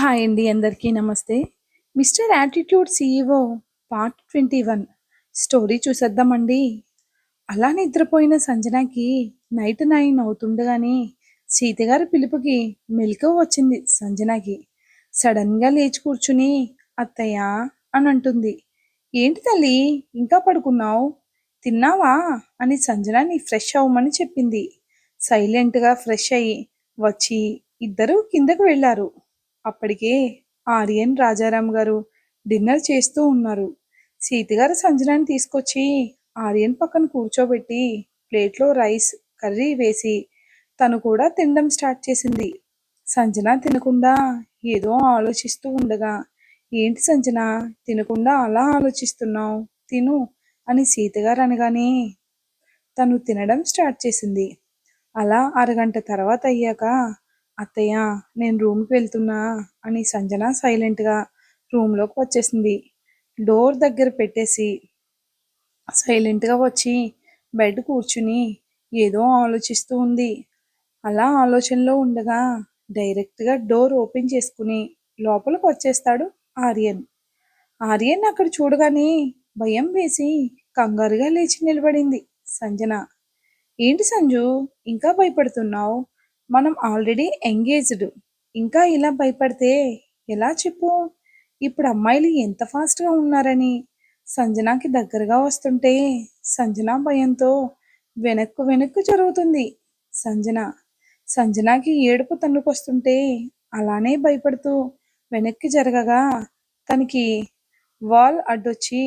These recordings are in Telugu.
హాయ్ అండి, అందరికీ నమస్తే. Mister attitude CEO part 21 story చూసేద్దామండి. అలా నిద్రపోయిన సంజనకి నైట్ 9 అవుతుండగానే సీతగారి పిలుపుకి మెలకువ వచ్చింది. సంజనకి సడన్గా లేచి కూర్చుని అత్తయ్య అని అంటుంది. ఏంటి తల్లి, ఇంకా పడుకున్నావు? తిన్నావా అని సంజనని ఫ్రెష్ అవ్వమని చెప్పింది. సైలెంట్గా ఫ్రెష్ అయ్యి వచ్చి ఇద్దరు కిందకు వెళ్ళారు. అప్పటికే ఆర్యన్ రాజారాం గారు డిన్నర్ చేస్తూ ఉన్నారు. సీతగారు సంజనాని తీసుకొచ్చి ఆర్యన్ పక్కన కూర్చోబెట్టి ప్లేట్లో రైస్ కర్రీ వేసి తను కూడా తినడం స్టార్ట్ చేసింది. సంజన తినకుండా ఏదో ఆలోచిస్తూ ఉండగా, ఏంటి సంజన తినకుండా అలా ఆలోచిస్తున్నావు, తిను అని సీతగారు అనగానే తను తినడం స్టార్ట్ చేసింది. అలా అరగంట తర్వాత అయ్యాక, అత్తయ్య నేను రూమ్కి వెళ్తున్నా అని సంజన సైలెంట్గా రూమ్లోకి వచ్చేసింది. డోర్ దగ్గర పెట్టేసి సైలెంట్గా వచ్చి బెడ్ కూర్చుని ఏదో ఆలోచిస్తూ ఉంది. అలా ఆలోచనలో ఉండగా డైరెక్ట్గా డోర్ ఓపెన్ చేసుకుని లోపలికి వచ్చేస్తాడు ఆర్యన్. ఆర్యన్ అక్కడ చూడగానే భయం వేసి కంగారుగా లేచి నిలబడింది సంజన. ఏంటి సంజు, ఇంకా భయపడుతున్నావు? మనం ఆల్రెడీ ఎంగేజ్డ్. ఇంకా ఇలా భయపడితే ఎలా చెప్పు? ఇప్పుడు అమ్మాయిలు ఎంత ఫాస్ట్గా ఉన్నారని. సంజనాకి దగ్గరగా వస్తుంటే సంజన భయంతో వెనక్కు వెనక్కు జరుగుతుంది. సంజన సంజనాకి ఏడుపు తన్నుకొస్తుంటే అలానే భయపడుతూ వెనక్కి జరగగా తనకి వాల్ అడ్డొచ్చి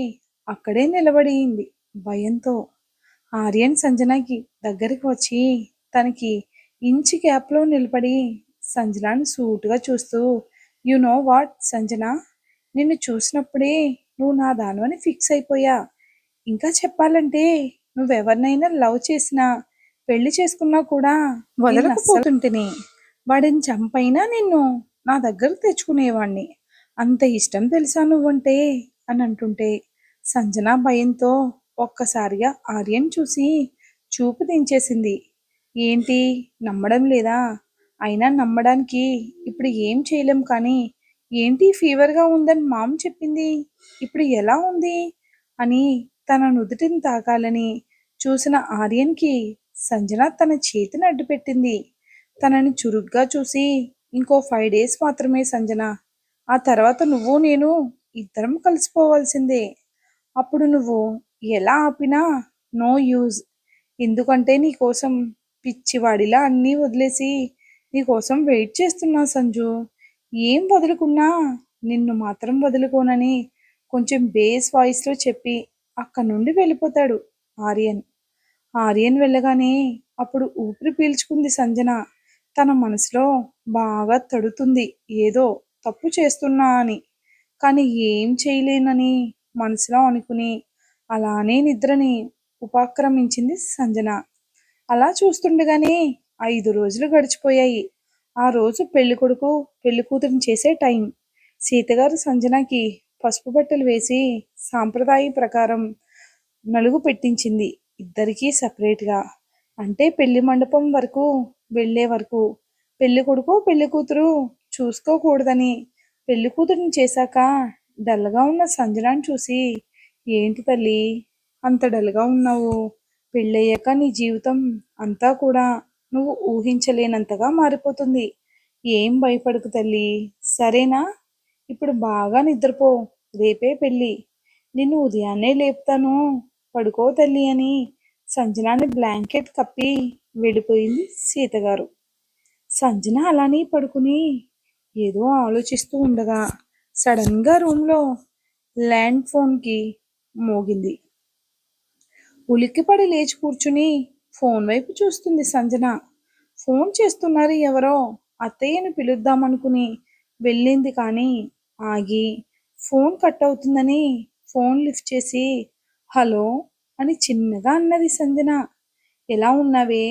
అక్కడే నిలబడింది భయంతో. ఆర్యన్ సంజనకి దగ్గరికి వచ్చి తనకి ఇంచి గ్యాప్లో నిలబడి సంజనాని సూటుగా చూస్తూ, యు నో వాట్ సంజన, నిన్ను చూసినప్పుడే నువ్వు నా దానివని ఫిక్స్ అయిపోయా. ఇంకా చెప్పాలంటే నువ్వెవరినైనా లవ్ చేసినా పెళ్లి చేసుకున్నా కూడా వదలకపోతుంటేనే వాడిని చంపైనా నిన్ను నా దగ్గరకు తెచ్చుకునేవాణ్ణి. అంత ఇష్టం తెలుసా నువ్వంటే అని అంటుంటే సంజన భయంతో ఒక్కసారిగా ఆర్యన్ చూసి చూపు దించేసింది. ఏంటి, నమ్మడం లేదా? అయినా నమ్మడానికి ఇప్పుడు ఏం చేయలేం, కానీ ఏంటి ఫీవర్గా ఉందని మామ చెప్పింది, ఇప్పుడు ఎలా ఉంది అని తన నుదుటిని తాకాలని చూసిన ఆర్యన్కి సంజన తన చేతిని అడ్డుపెట్టింది. తనని చురుగ్గా చూసి, ఇంకో 5 days మాత్రమే సంజన, ఆ తర్వాత నువ్వు నేను ఇద్దరం కలిసిపోవాల్సిందే. అప్పుడు నువ్వు ఎలా ఆపినా నో యూజ్. ఎందుకంటే నీకోసం పిచ్చివాడిలా అన్నీ వదిలేసి నీకోసం వెయిట్ చేస్తున్నా సంజు. ఏం వదులుకున్నా నిన్ను మాత్రం వదులుకోనని కొంచెం బేస్ వాయిస్లో చెప్పి అక్కడి నుండి వెళ్ళిపోతాడు ఆర్యన్. ఆర్యన్ వెళ్ళగానే అప్పుడు ఊపిరి పీల్చుకుంది సంజన. తన మనసులో బాగా తడుతుంది, ఏదో తప్పు చేస్తున్నా అని. కానీ ఏం చేయలేనని మనసులో అనుకుని అలానే నిద్రని ఉపక్రమించింది సంజన. అలా చూస్తుండగానే 5 రోజులు గడిచిపోయాయి. ఆ రోజు పెళ్ళికొడుకు పెళ్లి కూతురిని చేసే టైం. సీతగారు సంజనకి పసుపు బట్టలు వేసి సాంప్రదాయ ప్రకారం నలుగు పెట్టించింది ఇద్దరికీ సపరేట్గా. అంటే పెళ్లి మండపం వరకు వెళ్ళే వరకు పెళ్లి కొడుకు పెళ్లి కూతురు చూసుకోకూడదని. పెళ్లి కూతురిని చేశాక డల్గా ఉన్న సంజనాని చూసి, ఏంటి తల్లి అంత డల్గా ఉన్నావు? పెళ్ళయ్యాక నీ జీవితం అంతా కూడా నువ్వు ఊహించలేనంతగా మారిపోతుంది. ఏం భయపడకు తల్లి, సరేనా? ఇప్పుడు బాగా నిద్రపో, రేపే పెళ్ళి. నిన్ను ఉదయాన్నే లేపుతాను, పడుకో తల్లి అని సంజనాని బ్లాంకెట్ కప్పి వెళ్ళిపోయింది సీతగారు. సంజన అలానే పడుకుని ఏదో ఆలోచిస్తూ ఉండగా సడన్గా రూమ్లో ల్యాండ్ ఫోన్కి మోగింది. ఉలిక్కిపడి లేచి కూర్చుని ఫోన్ వైపు చూస్తుంది సంజన. ఫోన్ చేస్తున్నారు ఎవరో. అత్తయ్యను పిలుద్దామనుకుని వెళ్ళింది, కానీ ఆగి ఫోన్ కట్ అవుతుందని ఫోన్ లిఫ్ట్ చేసి హలో అని చిన్నగా అన్నది సంజన. ఎలా ఉన్నావే?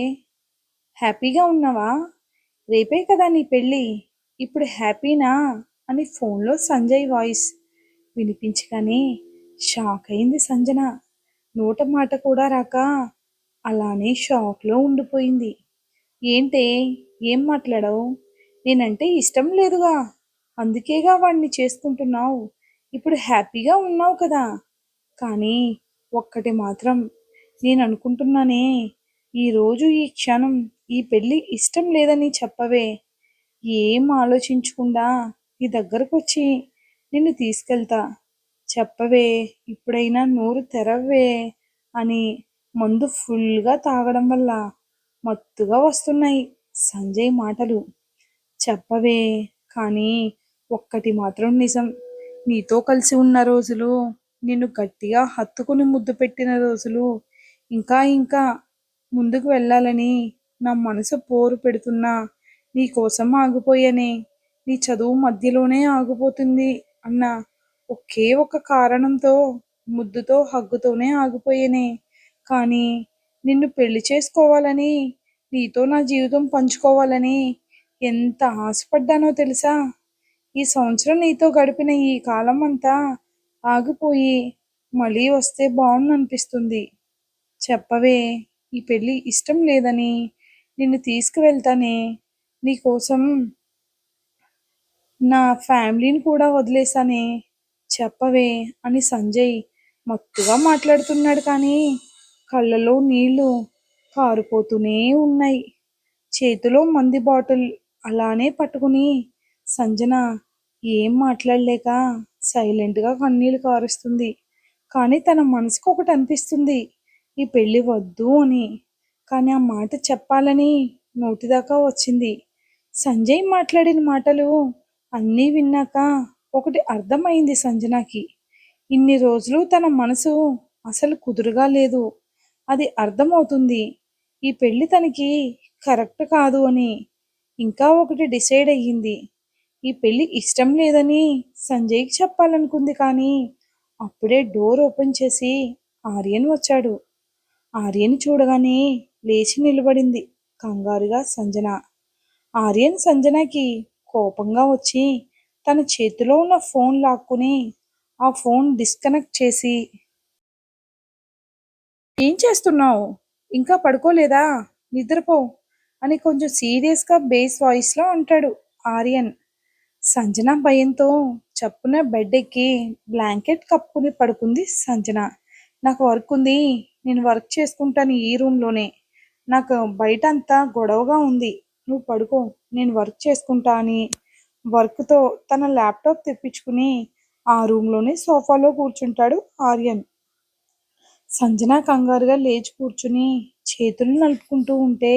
హ్యాపీగా ఉన్నావా? రేపే కదా నీ పెళ్ళి, ఇప్పుడు హ్యాపీనా అని ఫోన్లో సంజయ్ వాయిస్ వినిపించగానే షాక్ అయింది సంజన. నోట మాట కూడా రాక అలానే షాక్లో ఉండిపోయింది. ఏంటే, ఏం మాట్లాడవు? నేనంటే ఇష్టం లేదుగా అందుకేగా వాడిని చేసుకుంటున్నావు. ఇప్పుడు హ్యాపీగా ఉన్నావు కదా! కానీ ఒక్కటి మాత్రం నేననుకుంటున్నానే, ఈరోజు ఈ క్షణం ఈ పెళ్లి ఇష్టం లేదని చెప్పవే. ఏం ఆలోచించకుండా నీ దగ్గరకొచ్చి నిన్ను తీసుకెళ్తా. చెప్పవే, ఇప్పుడైనా నోరు తెరవ్వే అని మందు ఫుల్‌గా తాగడం వల్ల మత్తుగా వస్తున్నాయి సంజయ్ మాటలు. చెప్పవే, కానీ ఒక్కటి మాత్రం నిజం. నీతో కలిసి ఉన్న రోజులు, నిన్ను గట్టిగా హత్తుకుని ముద్దు పెట్టిన రోజులు, ఇంకా ఇంకా ముందుకు వెళ్ళాలని నా మనసు పోరు పెడుతున్నా నీకోసం ఆగిపోయానే. నీ చదువు మధ్యలోనే ఆగిపోతుంది అన్న ఒకే ఒక కారణంతో, ముద్దుతో హగ్గుతోనే ఆగిపోయానే. కానీ నిన్ను పెళ్లి చేసుకోవాలని, నీతో నా జీవితం పంచుకోవాలని ఎంత ఆశపడ్డానో తెలుసా? ఈ సంవత్సరం నీతో గడిపిన ఈ కాలం అంతా ఆగిపోయి మళ్ళీ వస్తే బావున్ననిపిస్తుంది. చెప్పవే, ఈ పెళ్లి ఇష్టం లేదని నిన్ను తీసుకువెళ్తానే. నీకోసం నా ఫ్యామిలీని కూడా వదిలేసానే. చెప్పవే అని సంజయ్ మత్తుగా మాట్లాడుతున్నాడు కానీ కళ్ళలో నీళ్లు కారిపోతూనే ఉన్నాయి. చేతిలో మందు బాటిల్ అలానే పట్టుకుని సంజన ఏం మాట్లాడలేక సైలెంట్‌గా కన్నీళ్లు కారుస్తుంది. కానీ తన మనసుకు ఒకటి అనిపిస్తుంది. ఈ పెళ్లి వద్దు అని. కానీ ఆ మాట చెప్పాలని నోటిదాకా వచ్చింది. సంజయ్ మాట్లాడిన మాటలు అన్నీ విన్నాక ఒకటి అర్థమైంది సంజనకి. ఇన్ని రోజులు తన మనసు అసలు కుదురుగా లేదు. అది అర్థమవుతుంది. ఈ పెళ్లి తనకి కరెక్ట్ కాదు అని. ఇంకా ఒకటి డిసైడ్ అయ్యింది. ఈ పెళ్లి ఇష్టం లేదని సంజయ్‌కి చెప్పాలనుకుంది కానీ అప్పుడే డోర్ ఓపెన్ చేసి ఆర్యన్ వచ్చాడు. ఆర్యన్ చూడగానే లేచి నిలబడింది కంగారుగా సంజన. ఆర్యన్ సంజనకి కోపంగా వచ్చి తన చేతిలో ఉన్న ఫోన్ లాక్కుని ఆ ఫోన్ డిస్కనెక్ట్ చేసి, ఏం చేస్తున్నావు? ఇంకా పడుకోలేదా? నిద్రపో అని కొంచెం సీరియస్‌గా బేస్ వాయిస్‌లో అంటాడు ఆర్యన్. సంజన భయంతో చప్పున బెడ్ ఎక్కి బ్లాంకెట్ కప్పుకుని పడుకుంది సంజన. నాకు వర్క్ ఉంది. నేను వర్క్ చేసుకుంటాను ఈ రూమ్‌లోనే. నాకు బయట అంతా గొడవగా ఉంది. నువ్వు పడుకో. నేను వర్క్ చేసుకుంటా అని వర్క్‌తో తన ల్యాప్‌టాప్ తెప్పించుకుని ఆ రూమ్‌లోనే సోఫాలో కూర్చుంటాడు ఆర్యన్. సంజన కంగారుగా లేచి కూర్చుని చేతులు నలుపుకుంటూ ఉంటే,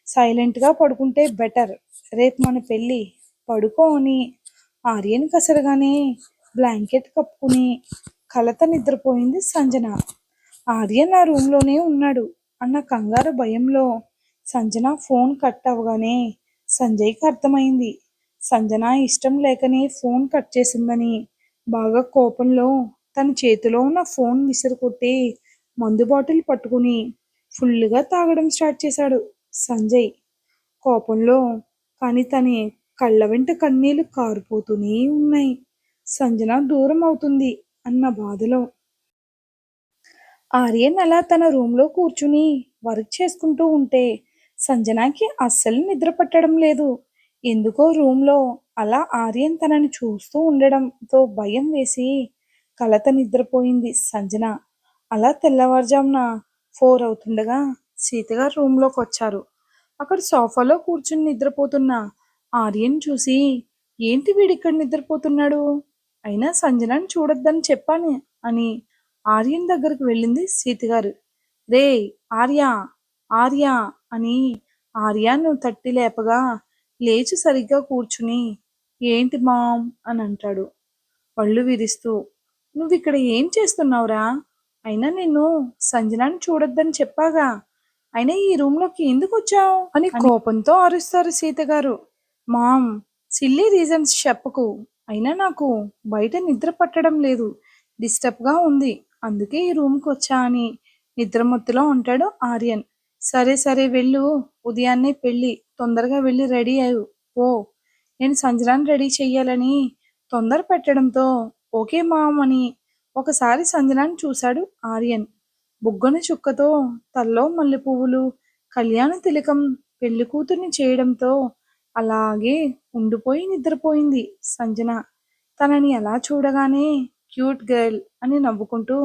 సైలెంట్‌గా పడుకుంటే బెటర్. రేపు మన పెళ్లి. పడుకో అని ఆర్యన్ కసరగానే బ్లాంకెట్ కప్పుకుని కలత నిద్రపోయింది సంజన. ఆర్యన్ ఆ రూమ్‌లోనే ఉన్నాడు అన్న కంగారు భయంలో సంజన ఫోన్ కట్ అవ్వగానే సంజయ్‌కి అర్థమైంది. సంజన ఇష్టం లేకనే ఫోన్ కట్ చేసిందని. బాగా కోపంలో తన చేతిలో ఉన్న ఫోన్ విసిరికొట్టి మందు బాటిల్ పట్టుకుని ఫుల్లుగా తాగడం స్టార్ట్ చేశాడు సంజయ్ కోపంలో. కానీ తన కళ్ళ వెంట కన్నీళ్లు కారిపోతూనే ఉన్నాయి. సంజన దూరం అవుతుంది అన్న బాధలో. ఆర్యన్ అలా తన రూమ్‌లో కూర్చుని వర్క్ చేసుకుంటూ ఉంటే సంజనకి అస్సలు నిద్ర పట్టడం లేదు. ఎందుకో రూమ్‌లో అలా ఆర్యన్ తనని చూస్తూ ఉండడంతో భయం వేసి కలత నిద్రపోయింది సంజన. అలా తెల్లవారుజామున 4 అవుతుండగా సీతగారు రూమ్‌లోకొచ్చారు. అక్కడ సోఫాలో కూర్చుని నిద్రపోతున్న ఆర్యన్ చూసి, ఏంటి వీడిక్కడ నిద్రపోతున్నాడు? అయినా సంజనని చూడొద్దని చెప్పాను అని ఆర్యన్ దగ్గరికి వెళ్ళింది సీతగారు. రేయ్ ఆర్య! ఆర్య! అని ఆర్యను తట్టి లేపగా లేచి సరిగ్గా కూర్చుని, ఏంటి మామ్ అని అంటాడు పళ్ళు విరుస్తూ. నువ్విక్కడ ఏం చేస్తున్నావురా? అయినా నిన్ను సంజనని చూడొద్దని చెప్పాగా. అయినా ఈ రూమ్‌లోకి ఎందుకొచ్చావు? అని కోపంతో అరుస్తారు సీతగారు. మామ్, సిల్లీ రీజన్స్ చెప్పకు. అయినా నాకు బయట నిద్ర పట్టడం లేదు. డిస్టర్బ్‌గా ఉంది. అందుకే ఈ రూమ్‌కొచ్చా అని నిద్రమత్తులో అంటాడు ఆర్యన్. సరే సరే వెళ్ళు. ఉదయాన్నే పెళ్లి. తొందరగా వెళ్ళి రెడీ అవ్వు. పో. నేను సంజనాని రెడీ చెయ్యాలని తొందర పెట్టడంతో ఓకే మామ్ అని ఒకసారి సంజనాని చూశాడు ఆర్యన్. బుగ్గన చుక్కతో, తల్లో మల్లెపువ్వులు, కళ్యాణ తిలకం, పెళ్లి కూతుర్ని చేయడంతో అలాగే ఉండిపోయి నిద్రపోయింది సంజన. తనని అలా చూడగానే క్యూట్ గర్ల్ అని నవ్వుకుంటూ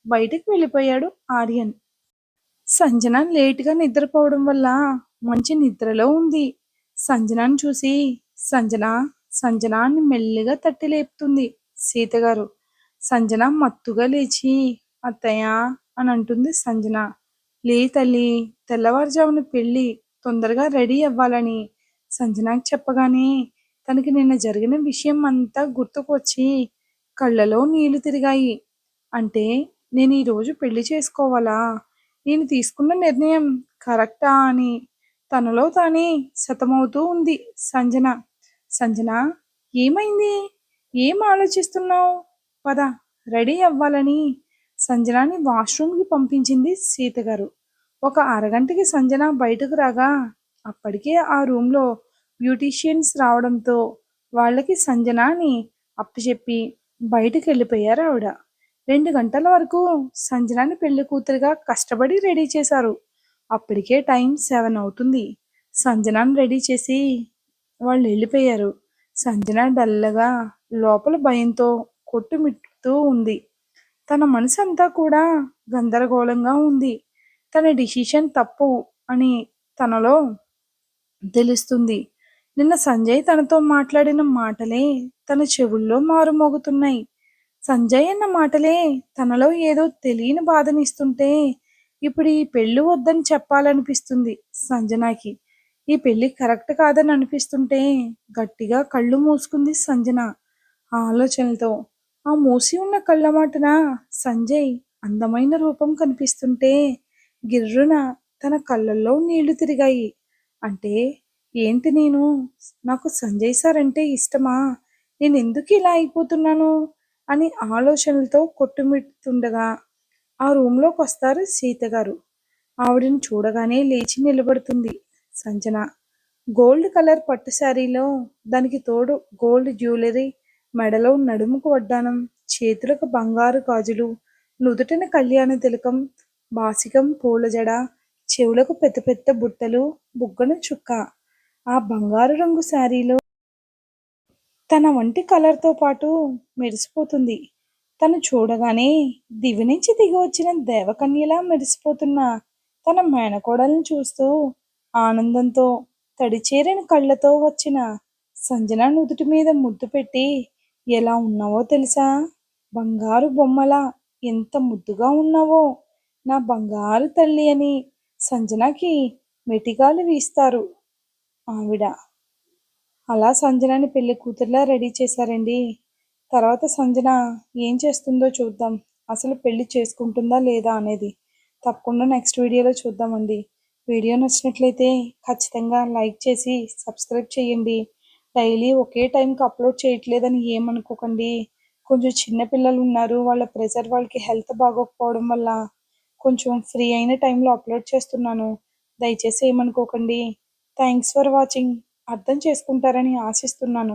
బయటికి వెళ్ళిపోయాడు ఆర్యన్. సంజన లేటుగా నిద్రపోవడం వల్ల మంచి నిద్రలో ఉంది. సంజనాని చూసి సంజన సంజన అని మెల్లిగా తట్టి లేపుతుంది సీతగారు. సంజన మత్తుగా లేచి అత్తయ్య అని అంటుంది సంజన. లే తల్లి, తెల్లవారుజామున పెళ్ళి, తొందరగా రెడీ అవ్వాలని సంజనాకి చెప్పగానే తనకి నిన్న జరిగిన విషయం అంతా గుర్తుకు వచ్చి కళ్ళలో నీళ్లు తిరిగాయి. అంటే నేను ఈరోజు పెళ్లి చేసుకోవాలా? నేను తీసుకున్న నిర్ణయం కరెక్టా అని తనలో తానే సతమవుతూ ఉంది సంజన. సంజన, ఏమైంది? ఏం ఆలోచిస్తున్నావు? పద, రెడీ అవ్వాలని సంజనాని వాష్రూమ్కి పంపించింది సీతగారు. ఒక అరగంటకి సంజన బయటకు రాగా అప్పటికే ఆ రూమ్లో బ్యూటీషియన్స్ రావడంతో వాళ్ళకి సంజనాని అప్పచెప్పి బయటికి వెళ్ళిపోయారు ఆవిడ. 2 గంటల వరకు సంజనాని పెళ్లి కూతురిగా కష్టపడి రెడీ చేశారు. అప్పటికే టైం 7 అవుతుంది. సంజనాని రెడీ చేసి వాళ్ళు వెళ్ళిపోయారు. సంజన డల్లగా లోపల భయంతో కొట్టుమిట్టుతూ ఉంది. తన మనసంతా కూడా గందరగోళంగా ఉంది. తన డిసిషన్ తప్పు అని తనలో తెలుస్తుంది. నిన్న సంజయ్ తనతో మాట్లాడిన మాటలే తన చెవుల్లో మారుమోగుతున్నాయి. సంజయ్ అన్న మాటలే తనలో ఏదో తెలియని బాధనిస్తుంటే ఇప్పుడు ఈ పెళ్ళి వద్దని చెప్పాలనిపిస్తుంది సంజనాకి. ఈ పెళ్ళి కరెక్ట్ కాదని అనిపిస్తుంటే గట్టిగా కళ్ళు మూసుకుంది సంజన ఆలోచనలతో. ఆ మూసి ఉన్న కళ్ళ మాటన సంజయ్ అందమైన రూపం కనిపిస్తుంటే గిర్రున తన కళ్ళల్లో నీళ్లు తిరిగాయి. అంటే ఏంటి నాకు సంజయ్ సార్ అంటే ఇష్టమా? నేను ఎందుకు ఇలా అయిపోతున్నాను అని ఆలోచనలతో కొట్టుమిడుతుండగా ఆ రూమ్లోకి వస్తారు సీతగారు. ఆవిడని చూడగానే లేచి నిలబడుతుంది సంజన. గోల్డ్ కలర్ పట్టు శారీలో దానికి తోడు గోల్డ్ జ్యువెలరీ, మెడలో నడుముకు వడ్డానం, చేతులకు బంగారు గాజులు, నుదుటిన కళ్యాణ తిలకం, బాసికం పూల జడ, చెవులకు పెద్ద పెద్ద బుట్టలు, బుగ్గన చుక్క. ఆ బంగారు రంగు శారీలో తన వంటి కలర్తో పాటు మెరిసిపోతుంది. తను చూడగానే దివి నుంచి దిగి వచ్చిన దేవకన్యలా మెరిసిపోతున్న తన మేనకోడల్ని చూస్తూ ఆనందంతో తడిచేరిన కళ్ళతో వచ్చిన సంజన నుదుటి మీద ముద్దు పెట్టి, ఎలా ఉన్నావో తెలుసా? బంగారు బొమ్మలా ఎంత ముద్దుగా ఉన్నావో నా బంగారు తల్లి అని సంజనకి మెటిగాలు వీస్తారు ఆవిడ. అలా సంజనని పెళ్లి కూతురులా రెడీ చేశారండి. తర్వాత సంజన ఏం చేస్తుందో చూద్దాం. అసలు పెళ్లి చేసుకుంటుందా లేదా అనేది తప్పకుండా నెక్స్ట్ వీడియోలో చూద్దామండి. వీడియో నచ్చినట్లయితే ఖచ్చితంగా లైక్ చేసి సబ్స్క్రైబ్ చేయండి. డైలీ ఒకే టైంకి అప్లోడ్ చేయట్లేదని ఏమనుకోకండి. కొంచెం చిన్న పిల్లలు ఉన్నారు, వాళ్ళ ప్రెషర్, వాళ్ళకి హెల్త్ బాగోకపోవడం వల్ల కొంచెం ఫ్రీ అయిన టైంలో అప్లోడ్ చేస్తున్నాను. దయచేసి ఏమనుకోకండి. Thanks for watching. అర్థం చేసుకుంటారని ఆశిస్తున్నాను.